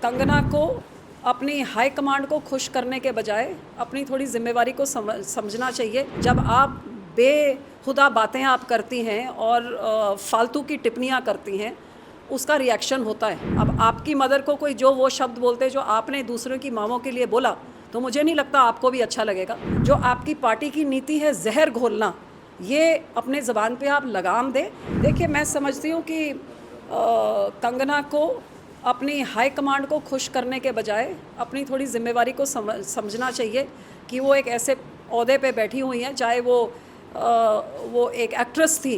कंगना को अपनी high command को खुश करने के बजाय अपनी थोड़ी जिम्मेवारी को समझना चाहिए। जब आप बेहुदा बातें आप करती हैं और फालतू की टिप्पणियाँ करती हैं, उसका रिएक्शन होता है। अब आपकी मदर को कोई जो वो शब्द बोलते जो आपने दूसरों की माँओं के लिए बोला, तो मुझे नहीं लगता आपको भी अच्छा लगेगा। जो आपकी पार्टी की नीति है जहर घोलना, ये अपने ज़बान पे आप लगाम दें। देखिए, मैं समझती हूँ कि कंगना को अपनी हाई कमांड को खुश करने के बजाय अपनी थोड़ी जिम्मेवारी को समझना चाहिए कि वो एक ऐसे ओहदे पे बैठी हुई हैं, चाहे वो एक एक्ट्रेस थी।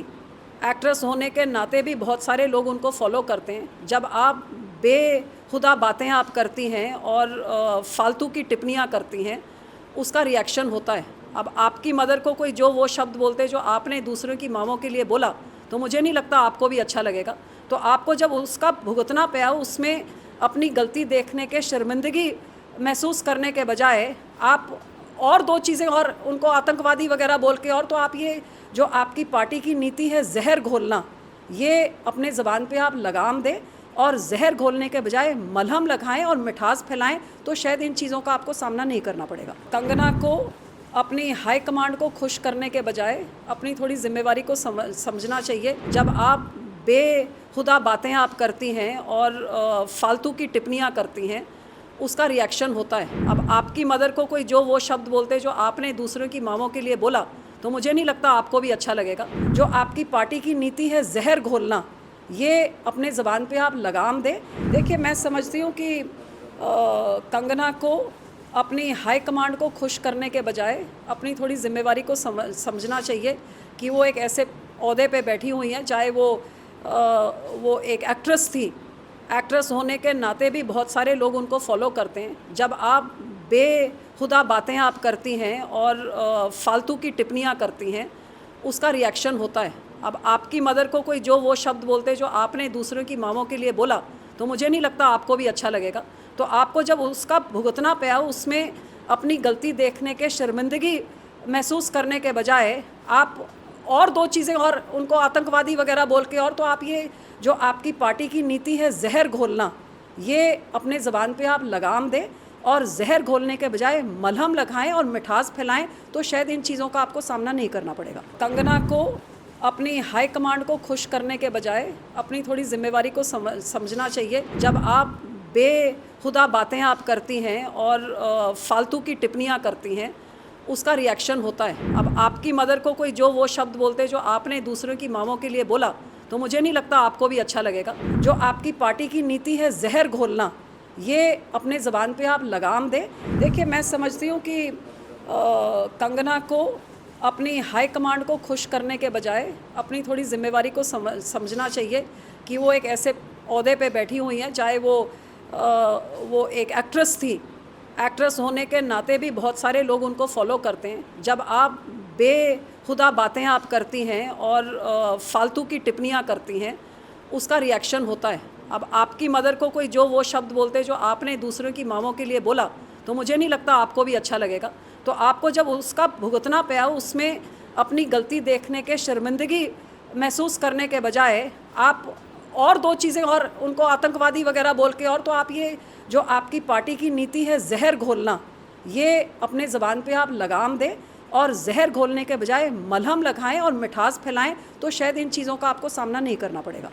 एक्ट्रेस होने के नाते भी बहुत सारे लोग उनको फॉलो करते हैं। जब आप बेहुदा बातें आप करती हैं और फालतू की टिप्पणियाँ करती हैं, उसका रिएक्शन होता है। अब आपकी मदर को कोई जो वो शब्द बोलते जो आपने दूसरों की माँओं के लिए बोला, तो मुझे नहीं लगता आपको भी अच्छा लगेगा। तो आपको जब उसका भुगतना पड़ा, उसमें अपनी गलती देखने के शर्मिंदगी महसूस करने के बजाय आप और दो चीज़ें और उनको आतंकवादी वगैरह बोल के, और तो आप ये जो आपकी पार्टी की नीति है जहर घोलना, ये अपने ज़बान पे आप लगाम दें और जहर घोलने के बजाय मलहम लगाएं और मिठास फैलाएं, तो शायद इन चीज़ों का आपको सामना नहीं करना पड़ेगा। कंगना को अपनी हाई कमांड को खुश करने के बजाय अपनी थोड़ी जिम्मेवारी को समझना चाहिए। जब आप बेहुदा बातें आप करती हैं और फालतू की टिप्पणियाँ करती हैं, उसका रिएक्शन होता है। अब आपकी मदर को कोई जो वो शब्द बोलते जो आपने दूसरों की माँओं के लिए बोला, तो मुझे नहीं लगता आपको भी अच्छा लगेगा। जो आपकी पार्टी की नीति है जहर घोलना, ये अपने ज़बान पे आप लगाम दें। देखिए, मैं समझती हूँ कि कंगना को अपनी हाई कमांड को खुश करने के बजाय अपनी थोड़ी जिम्मेवारी को समझना चाहिए कि वो एक ऐसे ओहदे पे बैठी हुई हैं, चाहे वो एक एक्ट्रेस थी। एक्ट्रेस होने के नाते भी बहुत सारे लोग उनको फॉलो करते हैं। जब आप बेहुदा बातें आप करती हैं और फालतू की टिप्पणियाँ करती हैं, उसका रिएक्शन होता है। अब आपकी मदर को कोई जो वो शब्द बोलते जो आपने दूसरों की माँओं के लिए बोला, तो मुझे नहीं लगता आपको भी अच्छा लगेगा। तो आपको जब उसका भुगतना पड़ा, उसमें अपनी गलती देखने के शर्मिंदगी महसूस करने के बजाय आप और दो चीज़ें और उनको आतंकवादी वगैरह बोल के, और तो आप ये जो आपकी पार्टी की नीति है जहर घोलना, ये अपने ज़बान पे आप लगाम दें और जहर घोलने के बजाय मलहम लगाएं और मिठास फैलाएं, तो शायद इन चीज़ों का आपको सामना नहीं करना पड़ेगा। कंगना को अपनी हाई कमांड को खुश करने के बजाय अपनी थोड़ी जिम्मेवारी को समझना चाहिए। जब आप बेहुदा बातें आप करती हैं और फालतू की टिप्पणियाँ करती हैं, उसका रिएक्शन होता है। अब आपकी मदर को कोई जो वो शब्द बोलते जो आपने दूसरों की माँओं के लिए बोला, तो मुझे नहीं लगता आपको भी अच्छा लगेगा। जो आपकी पार्टी की नीति है जहर घोलना, ये अपने ज़बान पे आप लगाम दें। देखिए, मैं समझती हूँ कि कंगना को अपनी हाई कमांड को खुश करने के बजाय अपनी थोड़ी जिम्मेवारी को समझना चाहिए कि वो एक ऐसे ओहदे पे बैठी हुई हैं, चाहे वो एक एक्ट्रेस थी। एक्ट्रेस होने के नाते भी बहुत सारे लोग उनको फॉलो करते हैं। जब आप बेहुदा बातें आप करती हैं और फालतू की टिप्पणियाँ करती हैं, उसका रिएक्शन होता है। अब आपकी मदर को कोई जो वो शब्द बोलते जो आपने दूसरों की माँओं के लिए बोला, तो मुझे नहीं लगता आपको भी अच्छा लगेगा। तो आपको जब उसका भुगतना पड़ा, उसमें अपनी गलती देखने के शर्मिंदगी महसूस करने के बजाय आप और दो चीज़ें और उनको आतंकवादी वगैरह बोल के, और तो आप ये जो आपकी पार्टी की नीति है जहर घोलना, ये अपने ज़बान पे आप लगाम दें और जहर घोलने के बजाय मलहम लगाएं और मिठास फैलाएं, तो शायद इन चीज़ों का आपको सामना नहीं करना पड़ेगा।